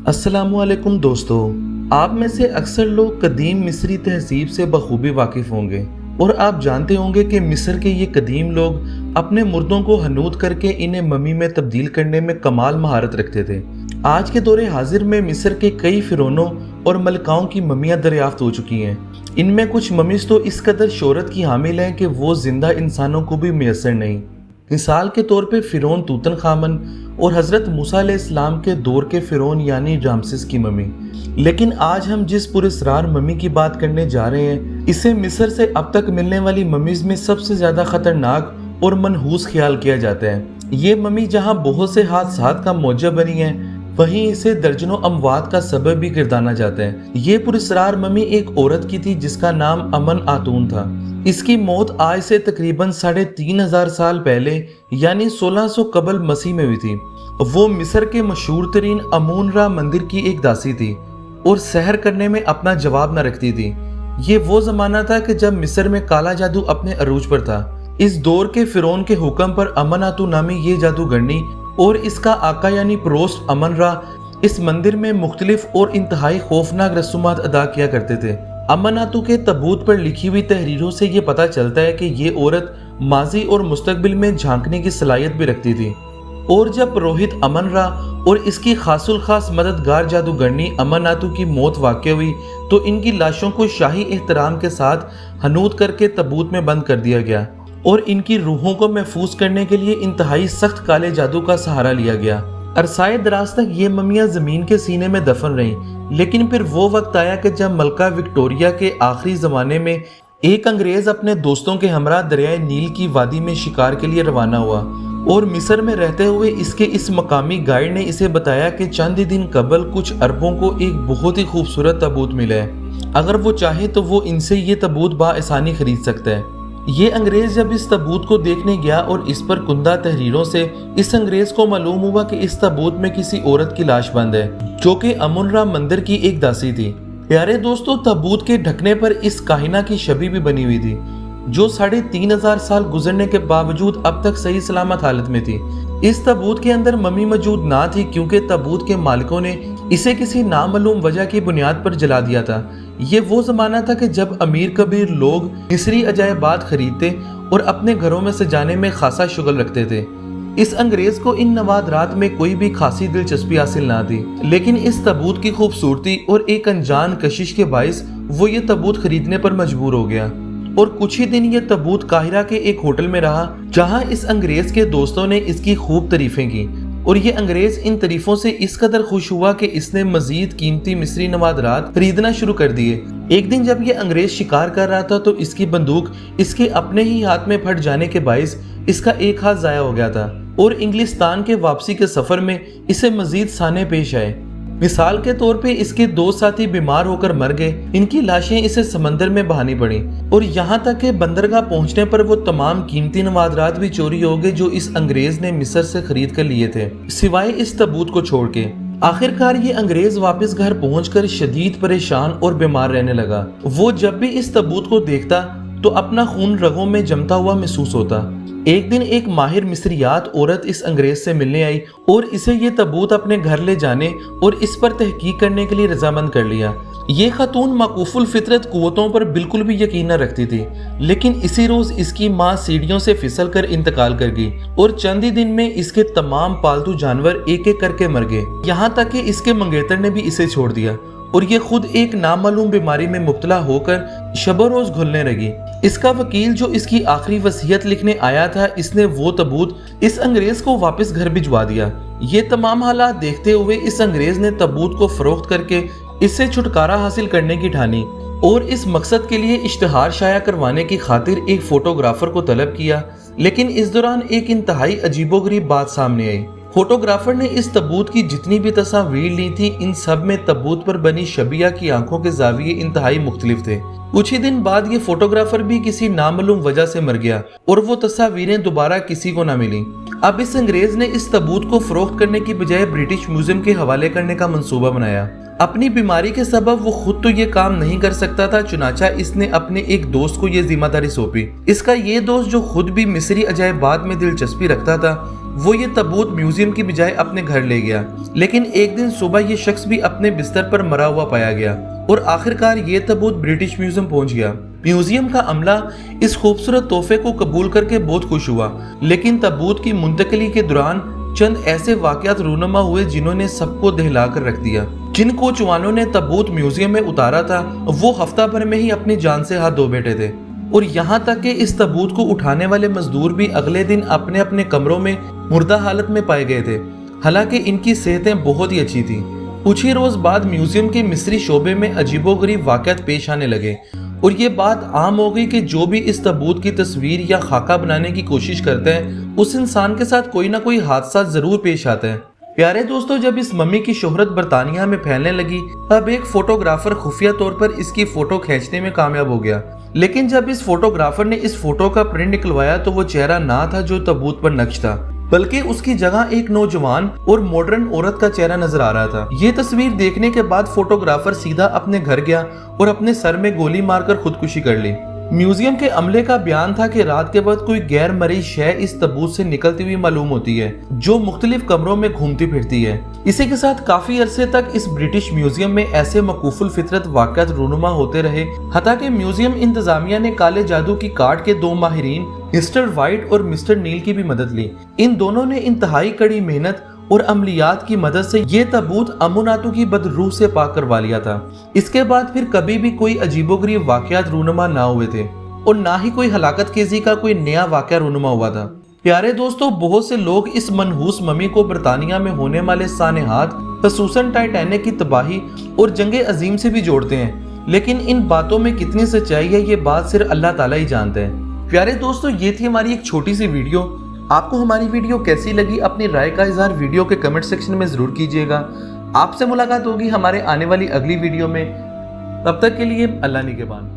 अस्सलामु अलैकुम दोस्तों। आप में से अक्सर लोग कदीम मिस्री तहजीब से बखूबी वाकिफ़ होंगे और आप जानते होंगे कि मिस्र के ये कदीम लोग अपने मुर्दों को हनूद करके इन्हें ममी में तब्दील करने में कमाल महारत रखते थे। आज के दौरे हाजिर में मिस्र के कई फिरौनों और मलकाओं की ममियाँ दरियाफ्त हो चुकी हैं। इनमें कुछ ममीज़ तो इस कदर शोहरत की हामिल हैं कि वो जिंदा इंसानों को भी मैसर नहीं। मिसाल के तौर पे फिरौन तूतन खामन और हज़रत मूसा अलैहिस्सलाम के दौर के फिरौन यानी रामसिस की ममी। लेकिन आज हम जिस पुरस्रार ममी की बात करने जा रहे हैं, इसे मिस्र से अब तक मिलने वाली ममीज़ में सबसे ज़्यादा ख़तरनाक और मनहूस ख्याल किया जाता है। ये ममी जहाँ बहुत से हादसात का मौजब बनी है, वहीं इसे दर्जनों अमवात का सबब भी गिरदाना जाता है। ये पुरस्रार ममी एक औरत की थी जिसका नाम अमन आतून था। इसकी मौत आज से तकरीबन 3500 साल पहले यानी 1600 कबल मसीह में हुई थी। वो मिस्र के मशहूर तरीन अमून रा मंदिर की एक दासी थी और सहर करने में अपना जवाब न रखती थी। ये वो जमाना था कि जब मिस्र में काला जादू अपने अरूज पर था। इस दौर के फिरौन के हुक्म पर अमन आतू नामी ये जादूगरनी और इसका आका यानी प्रोस्ट अमन रा इस मंदिर में मुख्तलिफ और इंतहाई खौफनाक रसूमात अदा किया करते थे। अमन आतू के तबूत पर लिखी हुई तहरीरों से ये पता चलता है कि ये औरत माजी और मुस्तकबिल में झांकने की सलाहियत भी रखती थी। और जब पुरोहित अमन रा और इसकी खासुल खास मददगार जादूगरनी अमन आतू की मौत वाक़या हुई तो इनकी लाशों को शाही एहतराम के साथ हनूद करके तबूत में बंद कर दिया गया और इनकी रूहों को महफूज करने के लिए इंतहाई सख्त काले जादू का सहारा लिया गया। अरसाए दराज तक ये ममियाँ ज़मीन के सीने में दफन रहीं, लेकिन फिर वो वक्त आया कि जब मलका विक्टोरिया के आखिरी ज़माने में एक अंग्रेज़ अपने दोस्तों के हमरा दरियाए नील की वादी में शिकार के लिए रवाना हुआ और मिस्र में रहते हुए इसके इस मकामी गाइड ने इसे बताया कि चंद ही दिन कबल कुछ अरबों को एक बहुत ही खूबसूरत तबूत मिला है। अगर वो चाहे तो वो इनसे ये तबूत बाआसानी खरीद सकता है। ये अंग्रेज जब इस तबूत को देखने गया और इस पर कुंदा तहरीरों से इस अंग्रेज को मालूम हुआ कि इस तबूत में किसी औरत की लाश बंद है जो कि अमुन-रा मंदिर की एक दासी थी। प्यारे दोस्तों, तबूत के ढकने पर इस काहिना की छवि भी बनी हुई थी जो 3500 साल गुजरने के बावजूद अब तक सही सलामत हालत में थी। इस तबूत के अंदर ममी मौजूद ना थी क्योंकि तबूत के मालिकों ने इसे किसी नामालूम वजह की बुनियाद पर जला दिया था। ये वो जमाना था कि जब अमीर कबीर लोग मिस्री अजायबात खरीदते और अपने घरों में सजाने में खासा शुगल रखते थे। इस अंग्रेज को इन नवादरात में कोई भी खासी दिलचस्पी हासिल ना थी, लेकिन इस तबूत की खूबसूरती और एक अनजान कशिश के बाइस वो ये तबूत खरीदने पर मजबूर हो गया और कुछ ही दिन ये तबूत काहिरा के एक होटल में रहा जहां इस अंग्रेज के दोस्तों ने इसकी खूब तारीफें की और ये अंग्रेज इन तारीफों से इस कदर खुश हुआ कि इसने मजीद कीमती मिस्री नवादरात खरीदना शुरू कर दिए। एक दिन जब ये अंग्रेज शिकार कर रहा था तो इसकी बंदूक इसके अपने ही हाथ में फट जाने के बाइस इसका एक हाथ जाया हो गया था और इंग्लिस्तान के वापसी के सफर में इसे मजीद साने पेश आए। मिसाल के तौर पे इसके 2 साथी बीमार होकर मर गए। इनकी लाशें इसे समंदर में बहानी पड़ी और यहाँ तक कि बंदरगाह पहुँचने पर वो तमाम कीमती नवादरात भी चोरी हो गए जो इस अंग्रेज ने मिस्र से खरीद कर लिए थे, सिवाय इस तबूत को छोड़ के। आखिरकार ये अंग्रेज वापस घर पहुंचकर शदीद परेशान और बीमार रहने लगा। वो जब भी इस तबूत को देखता तो अपना खून रगों में जमता हुआ महसूस होता। एक दिन एक माहिर मिस्रियात औरत इस अंग्रेज से मिलने आई और इसे ये तबूत अपने घर ले जाने और इस पर तहकीक करने के लिए रजामंद कर लिया। ये खातून माकूफुल फितरत कुव्वतों पर बिल्कुल भी यकीन न रखती थी, लेकिन इसी रोज इसकी माँ सीढ़ियों से फिसल कर इंतकाल कर गई और चंद ही दिन में इसके तमाम पालतू जानवर एक एक करके मर गए। यहाँ तक कि इसके मंगेतर ने भी इसे छोड़ दिया और ये खुद एक नामालूम बीमारी में मुब्तला होकर शबो रोज घुलने लगी। इसका वकील जो इसकी आखिरी वसीयत लिखने आया था, इसने वो तबूत इस अंग्रेज को वापस घर भिजवा दिया। ये तमाम हालात देखते हुए इस अंग्रेज ने तबूत को फरोख्त करके इससे छुटकारा हासिल करने की ठानी और इस मकसद के लिए इश्तिहार शाया करवाने की खातिर एक फोटोग्राफर को तलब किया। लेकिन इस दौरान एक इंतहाई अजीबोगरीब बात सामने आई। फोटोग्राफर ने इस तबूत की जितनी भी तस्वीर ली थी, इन सब में तबूत पर बनी शबिया की आंखों के जाविये इंतहाई मुख्तलिफ थे। कुछ ही दिन बाद ये फोटोग्राफर भी किसी नामालूम वजह से मर गया और वो तस्वीरें दोबारा किसी को ना मिली। अब इस अंग्रेज ने इस तबूत को फरोख्त करने की बजाय ब्रिटिश म्यूजियम के हवाले करने का मंसूबा बनाया। अपनी बीमारी के सबब वो खुद तो ये काम नहीं कर सकता था, चुनाचा इसने अपने एक दोस्त को ये जिम्मेदारी सौंपी। इसका ये दोस्त जो खुद भी मिस्री अजायबात में दिलचस्पी रखता था, وہ یہ تابوت میوزیم کی بجائے اپنے گھر لے گیا، لیکن ایک دن صبح یہ شخص بھی اپنے بستر پر مرا ہوا پایا گیا اور آخرکار یہ تابوت برٹش میوزیم پہنچ گیا۔ میوزیم کا عملہ اس خوبصورت تحفے کو قبول کر کے بہت خوش ہوا، لیکن تابوت کی منتقلی کے دوران چند ایسے واقعات رونما ہوئے جنہوں نے سب کو دہلا کر رکھ دیا۔ جن کوچوانوں نے تابوت میوزیم میں اتارا تھا وہ ہفتہ بھر میں ہی اپنی جان سے ہاتھ دھو بیٹھے تھے، اور یہاں تک کہ اس تابوت کو اٹھانے والے مزدور بھی اگلے دن اپنے اپنے کمروں میں مردہ حالت میں پائے گئے تھے، حالانکہ ان کی صحتیں بہت ہی اچھی تھیں۔ کچھ ہی روز بعد میوزیم کے مصری شعبے میں عجیب و غریب واقعات پیش آنے لگے، اور یہ بات عام ہو گئی کہ جو بھی اس تابوت کی تصویر یا خاکہ بنانے کی کوشش کرتے ہیں اس انسان کے ساتھ کوئی نہ کوئی حادثہ ضرور پیش آتا ہے۔ پیارے دوستو، جب اس ممی کی شہرت برطانیہ میں پھیلنے لگی، اب ایک فوٹوگرافر خفیہ طور پر اس کی فوٹو کھینچنے میں کامیاب ہو گیا، لیکن جب اس فوٹوگرافر نے اس فوٹو کا پرنٹ نکلوایا تو وہ چہرہ نہ تھا جو تابوت پر نقش تھا، بلکہ اس کی جگہ ایک نوجوان اور ماڈرن عورت کا چہرہ نظر آ رہا تھا۔ یہ تصویر دیکھنے کے بعد فوٹوگرافر سیدھا اپنے گھر گیا اور اپنے سر میں گولی مار کر خودکشی کر لی۔ میوزیم کے عملے کا بیان تھا کہ رات کے وقت کوئی غیر مرئی شے اس تابوت سے نکلتی ہوئی معلوم ہوتی ہے جو مختلف کمروں میں گھومتی پھرتی ہے۔ اسی کے ساتھ کافی عرصے تک اس برٹش میوزیم میں ایسے مقوف الفطرت واقعات رونما ہوتے رہے، حتیٰ کہ میوزیم انتظامیہ نے کالے جادو کی کارڈ کے 2 ماہرین مسٹر وائٹ اور مسٹر نیل کی بھی مدد لی۔ ان دونوں نے انتہائی کڑی محنت اور عملیات کی مدد سے یہ تابوت اموناتو کی بدروح سے پاک کروا لیا تھا۔ اس کے بعد پھر کبھی بھی کوئی عجیب و غریب واقعات رونما نہ ہوئے تھے، اور نہ ہی کوئی ہلاکت خیزی کا کوئی نیا واقعہ رونما ہوا تھا۔ پیارے دوستو، بہت سے لوگ اس منحوس ممی کو برطانیہ میں ہونے والے سانحات، خصوصاً ٹائٹینک کی تباہی اور جنگ عظیم سے بھی جوڑتے ہیں، لیکن ان باتوں میں کتنی سچائی ہے یہ بات صرف اللہ تعالیٰ ہی جانتے ہیں۔ پیارے دوستو، یہ تھی ہماری ایک چھوٹی سی ویڈیو۔ آپ کو ہماری ویڈیو کیسی لگی اپنی رائے کا اظہار ویڈیو کے کمنٹ سیکشن میں ضرور کیجیے گا۔ آپ سے ملاقات ہوگی ہمارے آنے والی اگلی ویڈیو میں، تب تک کے لیے اللہ نگہبان۔